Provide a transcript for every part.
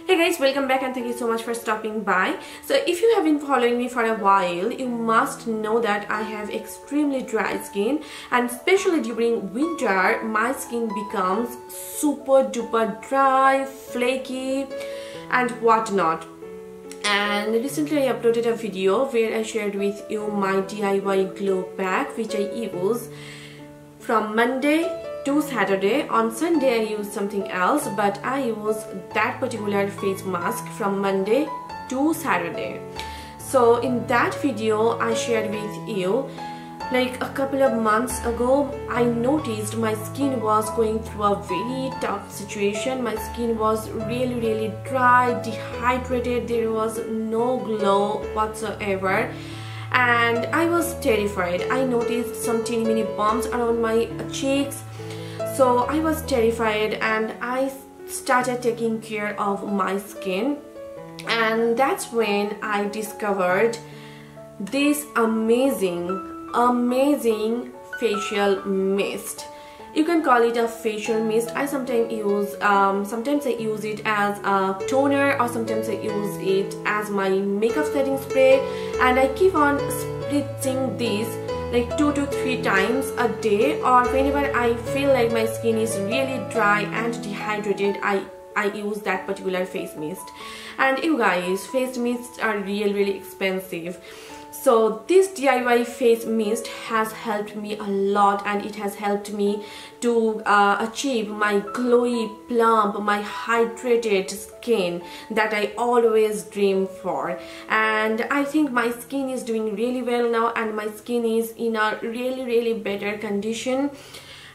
Hey guys, welcome back and thank you so much for stopping by. So if you have been following me for a while, you must know that I have extremely dry skin, and especially during winter my skin becomes super duper dry, flaky and whatnot. And recently I uploaded a video where I shared with you my DIY glow pack which I use from Monday to Saturday. On Sunday I use something else, but I use that particular face mask from Monday to Saturday. So in that video I shared with you, like a couple of months ago I noticed my skin was going through a very tough situation. My skin was really dry, dehydrated, there was no glow whatsoever, and I was terrified. I noticed some teeny mini bumps around my cheeks. So I was terrified and I started taking care of my skin, and that's when I discovered this amazing facial mist. You can call it a facial mist. I sometimes use it as a toner, or sometimes I use it as my makeup setting spray, and I keep on spritzing this like 2 to 3 times a day, or whenever I feel like my skin is really dry and dehydrated, I use that particular face mist. And you guys, face mists are really expensive. So this DIY face mist has helped me a lot, and it has helped me to achieve my glowy, plump, my hydrated skin that I always dream for. And I think my skin is doing really well now, and my skin is in a really better condition,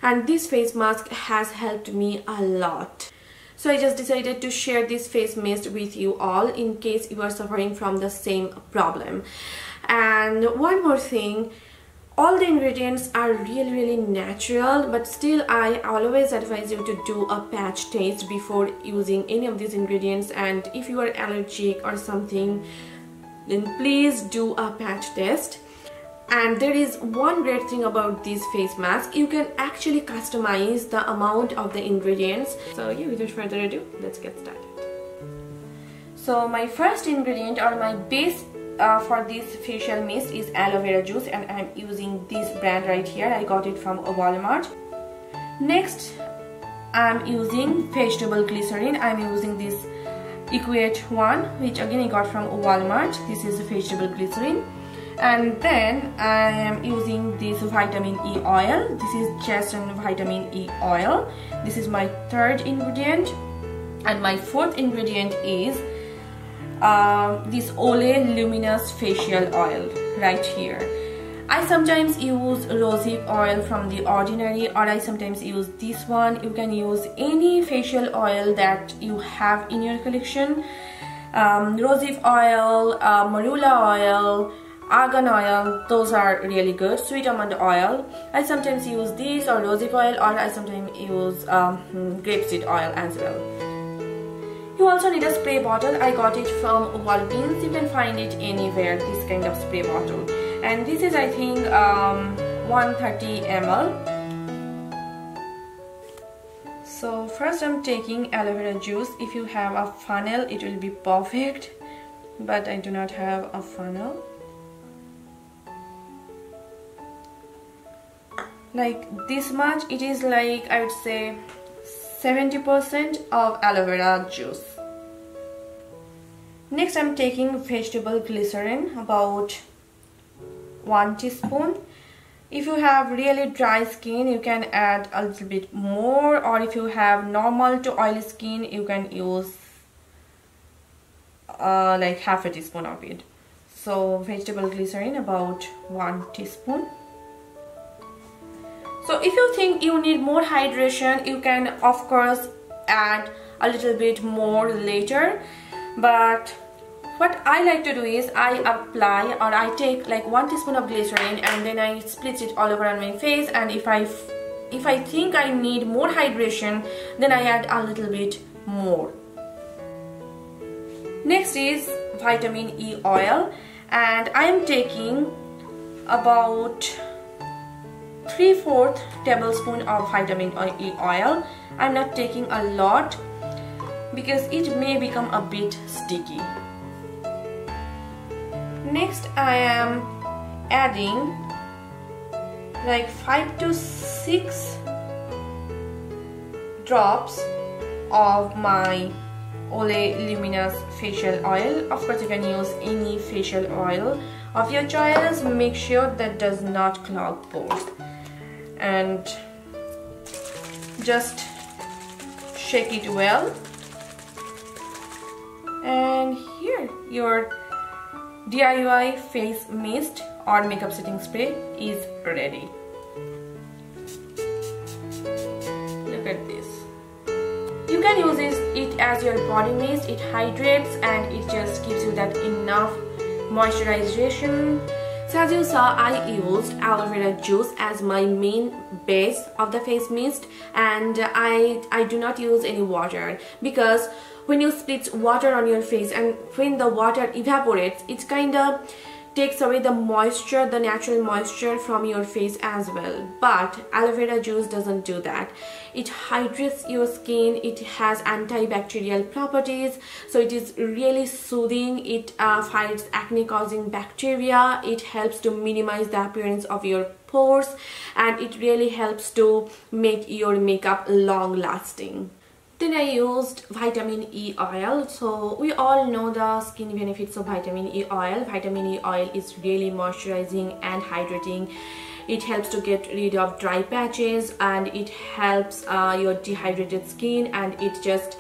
and this face mask has helped me a lot. So I just decided to share this face mist with you all in case you are suffering from the same problem. And one more thing, all the ingredients are really natural, but still I always advise you to do a patch test before using any of these ingredients. And if you are allergic or something, then please do a patch test. And there is one great thing about this face mask: you can actually customize the amount of the ingredients. So yeah, without further ado, let's get started. So my first ingredient, or my base for this facial mist, is aloe vera juice, and I'm using this brand right here. I got it from Walmart. Next, I'm using vegetable glycerin. I'm using this Equate one, which again I got from Walmart. This is vegetable glycerin. And then I am using this vitamin E oil. This is just a vitamin E oil. This is my third ingredient. And my fourth ingredient is this Olay Luminous facial oil right here. I sometimes use rosehip oil from The Ordinary, or I sometimes use this one. You can use any facial oil that you have in your collection. Rosehip oil, marula oil, argan oil, those are really good. Sweet almond oil, I sometimes use this, or rosehip oil, or I sometimes use grapeseed oil as well. You also need a spray bottle. I got it from Walgreens. You can find it anywhere, this kind of spray bottle. And this is, I think, 130 ml. So first I'm taking aloe vera juice. If you have a funnel, it will be perfect, but I do not have a funnel. Like this much, it is like, I would say, 70% of aloe vera juice. Next I'm taking vegetable glycerin, about 1 teaspoon. If you have really dry skin, you can add a little bit more, or if you have normal to oily skin, you can use like half a teaspoon of it. So vegetable glycerin, about 1 teaspoon. So if you think you need more hydration, you can of course add a little bit more later. But what I like to do is I apply, or I take like 1 teaspoon of glycerin, and then I split it all over on my face, and if I think I need more hydration, then I add a little bit more. Next is vitamin E oil, and I am taking about 3/4 tablespoon of vitamin E oil. I'm not taking a lot because it may become a bit sticky. Next I am adding like 5 to 6 drops of my Olay Luminous facial oil. Of course you can use any facial oil of your choice. Make sure that does not clog pores, and just shake it well. And here your DIY face mist or makeup setting spray is ready. Look at this. You can use it as your body mist. It hydrates and it just gives you that enough moisturization. So as you saw, I used aloe vera juice as my main base of the face mist, and I do not use any water, because when you split water on your face and when the water evaporates, it kind of takes away the moisture, the natural moisture from your face as well. But aloe vera juice doesn't do that. It hydrates your skin. It has antibacterial properties, so it is really soothing. It fights acne causing bacteria. It helps to minimize the appearance of your pores, and it really helps to make your makeup long lasting. Then I used vitamin E oil. So we all know the skin benefits of vitamin E oil. Vitamin E oil is really moisturizing and hydrating. It helps to get rid of dry patches, and it helps your dehydrated skin, and it just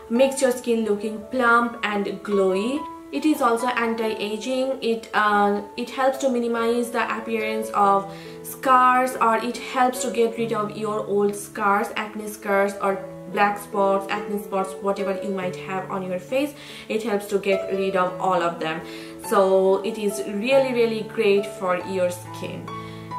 makes your skin looking plump and glowy. It is also anti-aging. It helps to minimize the appearance of scars, or it helps to get rid of your old scars, acne scars or black spots, acne spots, whatever you might have on your face. It helps to get rid of all of them. So it is really great for your skin.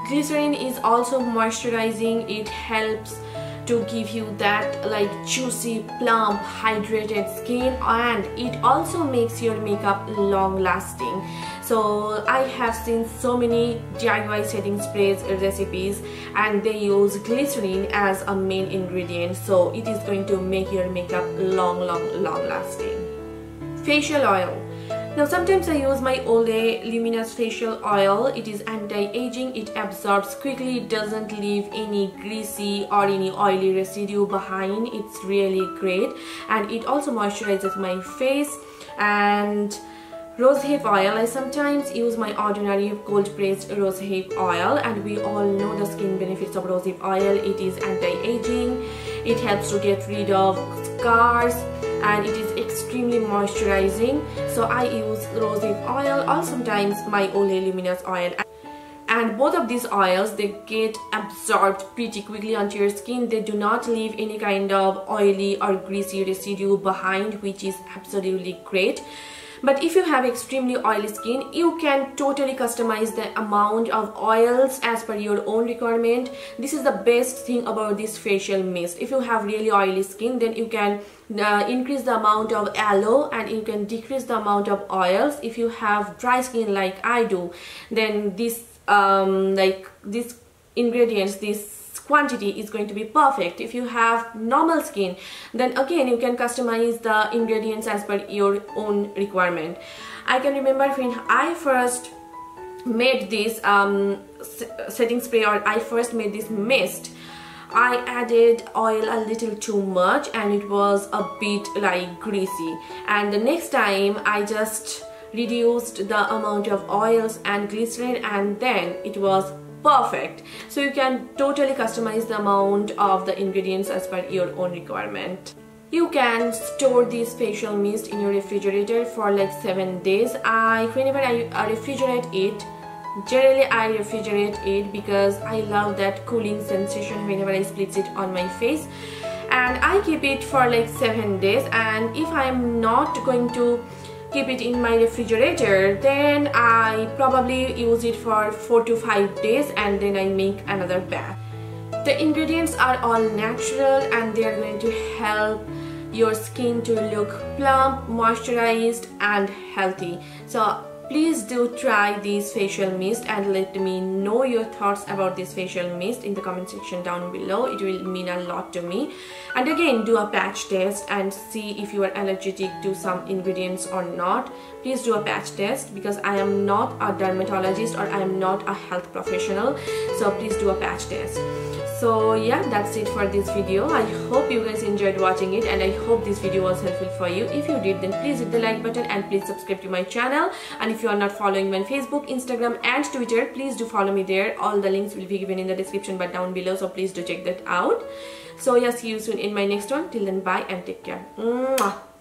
Glycerin is also moisturizing. It helps to give you that like juicy, plump, hydrated skin, and it also makes your makeup long lasting. So I have seen so many DIY setting sprays recipes, and they use glycerin as a main ingredient, so it is going to make your makeup long lasting. Facial oil. Now sometimes I use my Olay Luminous facial oil. It is anti-aging. It absorbs quickly. It doesn't leave any greasy or any oily residue behind. It's really great, and it also moisturizes my face. And rosehip oil, I sometimes use my ordinary cold pressed rosehip oil, and we all know the skin benefits of rosehip oil. It is anti-aging. It helps to get rid of scars, and it is extremely moisturizing. So I use rosehip oil, or sometimes my Olay Luminous oil. And both of these oils, they get absorbed pretty quickly onto your skin. They do not leave any kind of oily or greasy residue behind, which is absolutely great. But if you have extremely oily skin, you can totally customize the amount of oils as per your own requirement. This is the best thing about this facial mist. If you have really oily skin, then you can increase the amount of aloe, and you can decrease the amount of oils. If you have dry skin like I do, then this these ingredients, this quantity is going to be perfect. If you have normal skin, then again you can customize the ingredients as per your own requirement. I can remember when I first made this setting spray, or I first made this mist, I added oil a little too much, and it was a bit like greasy. And the next time I just reduced the amount of oils and glycerin, and then it was perfect. So you can totally customize the amount of the ingredients as per your own requirement. You can store this facial mist in your refrigerator for like 7 days. Whenever I refrigerate it, generally I refrigerate it because I love that cooling sensation whenever I split it on my face, and I keep it for like 7 days. And if I'm not going to keep it in my refrigerator, then I probably use it for 4 to 5 days, and then I make another batch. The ingredients are all natural, and they are going to help your skin to look plump, moisturized and healthy. So Please do try this facial mist and let me know your thoughts about this facial mist in the comment section down below. It will mean a lot to me. And again, do a patch test and see if you are allergic to some ingredients or not. Please do a patch test because I am not a dermatologist or I am not a health professional. So please do a patch test. So yeah, that's it for this video. I hope you guys enjoyed watching it and I hope this video was helpful for you. If you did, then please hit the like button and please subscribe to my channel. And if you are not following me on Facebook, Instagram and Twitter, please do follow me there. All the links will be given in the description bar down below, so please do check that out. So yeah, see you soon in my next one. Till then, bye and take care. Mwah.